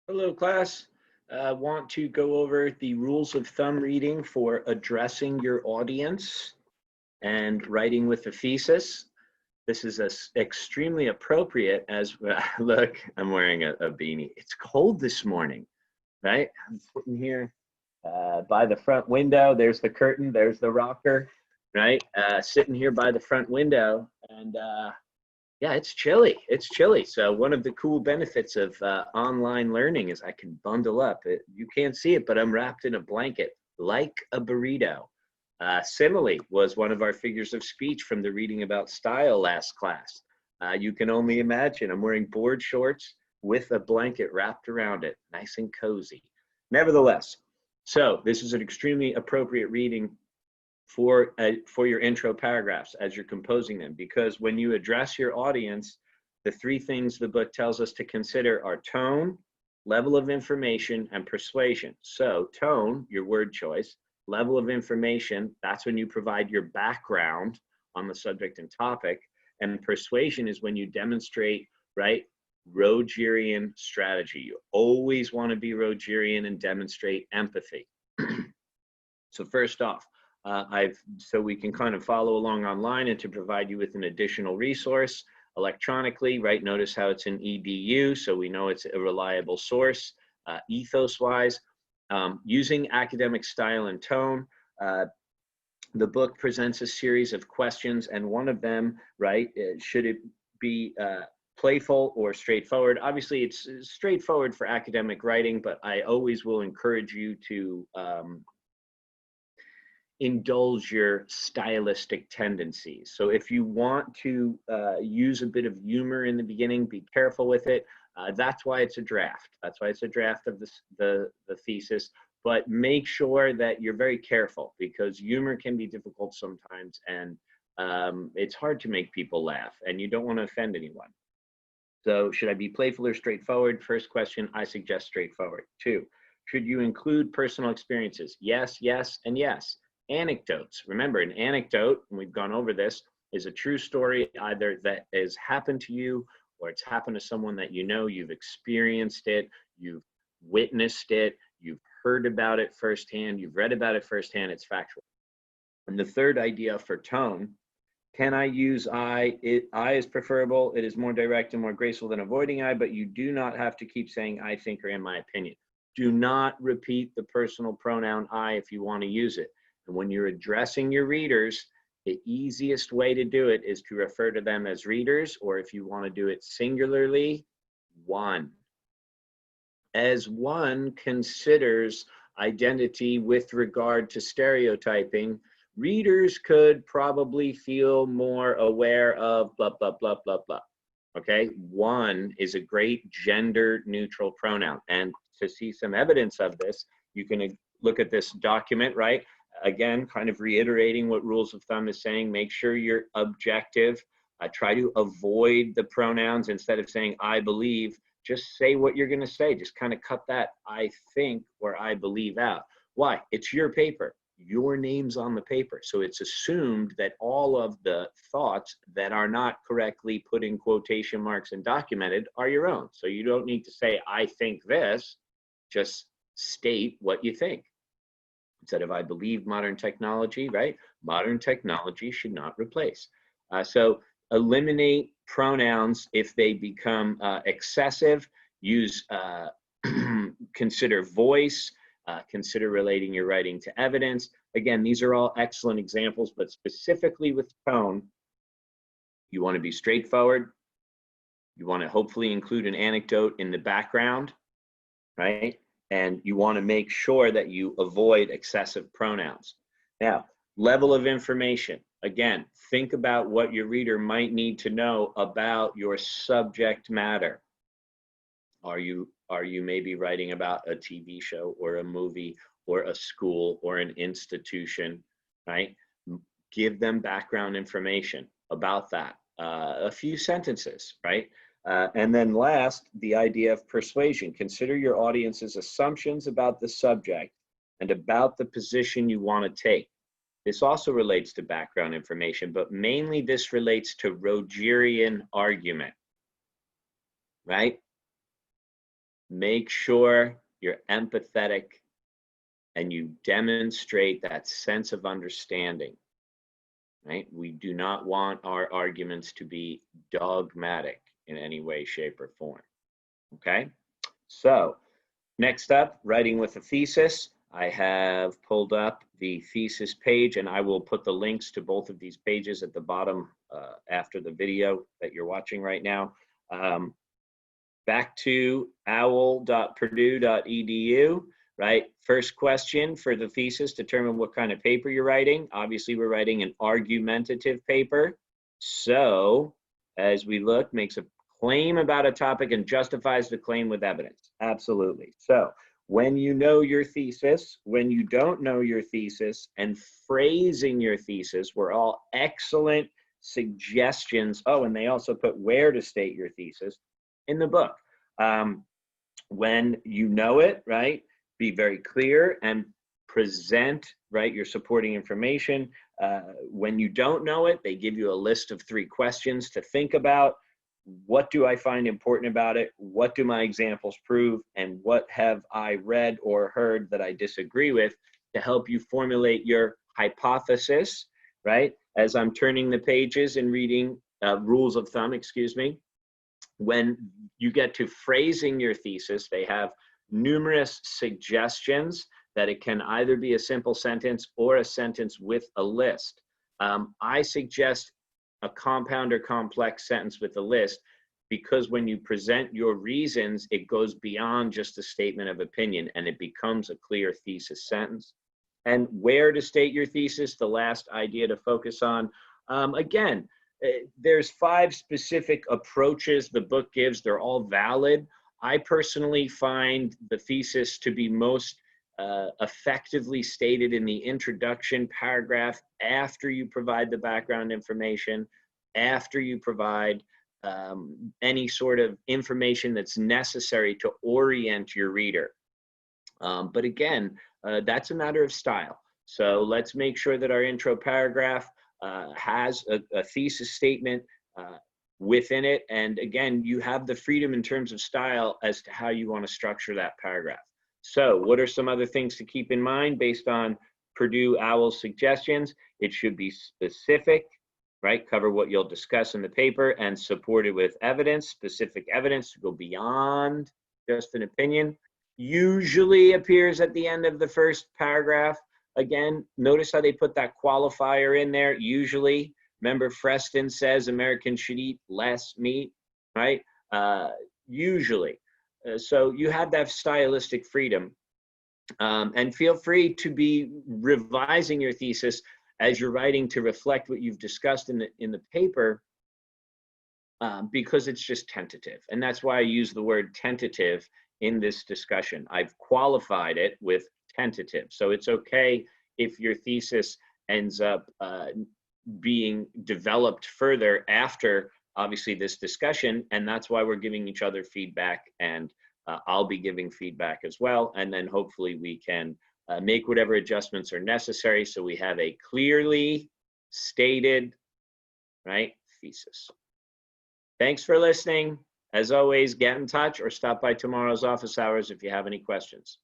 Hello, class. Want to go over the rules of thumb reading for addressing your audience and writing with a thesis. This is extremely appropriate as, look, I'm wearing a beanie. It's cold this morning, right? I'm sitting here by the front window. There's the curtain, there's the rocker, right? Sitting here by the front window and yeah, it's chilly. It's chilly. So one of the cool benefits of online learning is I can bundle up. You can't see it, but I'm wrapped in a blanket like a burrito. Simile was one of our figures of speech from the reading about style last class. You can only imagine. I'm wearing board shorts with a blanket wrapped around it, nice and cozy. Nevertheless, so this is an extremely appropriate reading for your intro paragraphs as you're composing them, because when you address your audience, the three things the book tells us to consider are tone, level of information, and persuasion. So tone, your word choice; level of information, that's when you provide your background on the subject and topic; and persuasion is when you demonstrate, right, Rogerian strategy. You always want to be Rogerian and demonstrate empathy. So first off, so we can kind of follow along online, and to provide you with an additional resource electronically, right? Notice how it's an EDU, so we know it's a reliable source. Ethos-wise, using academic style and tone, the book presents a series of questions, and one of them, right, should it be playful or straightforward? Obviously, it's straightforward for academic writing, but I always will encourage you to indulge your stylistic tendencies. So if you want to use a bit of humor in the beginning, be careful with it. That's why it's a draft. That's why it's a draft of the thesis. But make sure that you're very careful, because humor can be difficult sometimes, and it's hard to make people laugh, and you don't want to offend anyone. So should I be playful or straightforward? First question, I suggest straightforward. Two, should you include personal experiences? Yes, yes, and yes. Anecdotes. Remember, an anecdote, and we've gone over this, is a true story either that has happened to you or it's happened to someone that you know. You've experienced it, you've witnessed it, you've heard about it firsthand, you've read about it firsthand, it's factual. And the third idea for tone, can I use I? I is preferable. It is more direct and more graceful than avoiding I, but you do not have to keep saying I think or in my opinion. Do not repeat the personal pronoun I if you want to use it. And when you're addressing your readers, the easiest way to do it is to refer to them as readers, or if you want to do it singularly, one. As one considers identity with regard to stereotyping, readers could probably feel more aware of blah, blah, blah, blah, blah. Okay, one is a great gender neutral pronoun. And to see some evidence of this, you can look at this document, right? Again, kind of reiterating what rules of thumb is saying. Make sure you're objective. Try to avoid the pronouns. Instead of saying I believe, just say what you're going to say. Just kind of cut that I think or I believe out. Why? It's your paper. Your name's on the paper. So it's assumed that all of the thoughts that are not correctly put in quotation marks and documented are your own. So you don't need to say, I think this, just state what you think. Instead of I believe modern technology, right? Modern technology should not replace. So eliminate pronouns if they become excessive. Use, consider voice, consider relating your writing to evidence. Again, these are all excellent examples, but specifically with tone, you want to be straightforward. You want to hopefully include an anecdote in the background, right? And you want to make sure that you avoid excessive pronouns. Now, level of information. Again, think about what your reader might need to know about your subject matter. Are you maybe writing about a TV show or a movie or a school or an institution, right? Give them background information about that. A few sentences, right? And then last, the idea of persuasion. Consider your audience's assumptions about the subject and about the position you want to take. This also relates to background information, but mainly this relates to Rogerian argument, right? make sure you're empathetic and you demonstrate that sense of understanding, right? We do not want our arguments to be dogmatic in any way, shape, or form, okay? So next up, writing with a thesis. I have pulled up the thesis page, and I will put the links to both of these pages at the bottom after the video that you're watching right now. Back to owl.purdue.edu, right? First question for the thesis, determine what kind of paper you're writing. Obviously, we're writing an argumentative paper. So as we look, makes a claim about a topic and justifies the claim with evidence. Absolutely. So when you know your thesis, when you don't know your thesis, and phrasing your thesis were all excellent suggestions. Oh, and they also put where to state your thesis in the book. When you know it, right, be very clear and present, right, your supporting information. When you don't know it, they give you a list of 3 questions to think about. What do I find important about it? What do my examples prove? And what have I read or heard that I disagree with, to help you formulate your hypothesis, right? As I'm turning the pages and reading rules of thumb, excuse me. When you get to phrasing your thesis, they have numerous suggestions that it can either be a simple sentence or a sentence with a list. I suggest a compound or complex sentence with a list, because when you present your reasons, it goes beyond just a statement of opinion and it becomes a clear thesis sentence. And where to state your thesis, the last idea to focus on. Again, there's 5 specific approaches the book gives. They're all valid. I personally find the thesis to be most effectively stated in the introduction paragraph, after you provide the background information, after you provide any sort of information that's necessary to orient your reader. But again, that's a matter of style. So let's make sure that our intro paragraph has a thesis statement within it. And again, you have the freedom in terms of style as to how you want to structure that paragraph. So what are some other things to keep in mind based on Purdue OWL's suggestions? It should be specific, right? Cover what you'll discuss in the paper and support it with evidence, specific evidence to go beyond just an opinion. Usually appears at the end of the first paragraph. Again, notice how they put that qualifier in there, usually. Remember, Freston says Americans should eat less meat, right? Usually. So you have that stylistic freedom. And feel free to be revising your thesis as you're writing to reflect what you've discussed in the paper, because it's just tentative. And that's why I use the word tentative in this discussion. I've qualified it with tentative. So it's okay if your thesis ends up being developed further after, obviously, this discussion. And that's why we're giving each other feedback, and I'll be giving feedback as well. And then hopefully we can make whatever adjustments are necessary so we have a clearly stated, right, thesis. Thanks for listening. As always, get in touch or stop by tomorrow's office hours if you have any questions.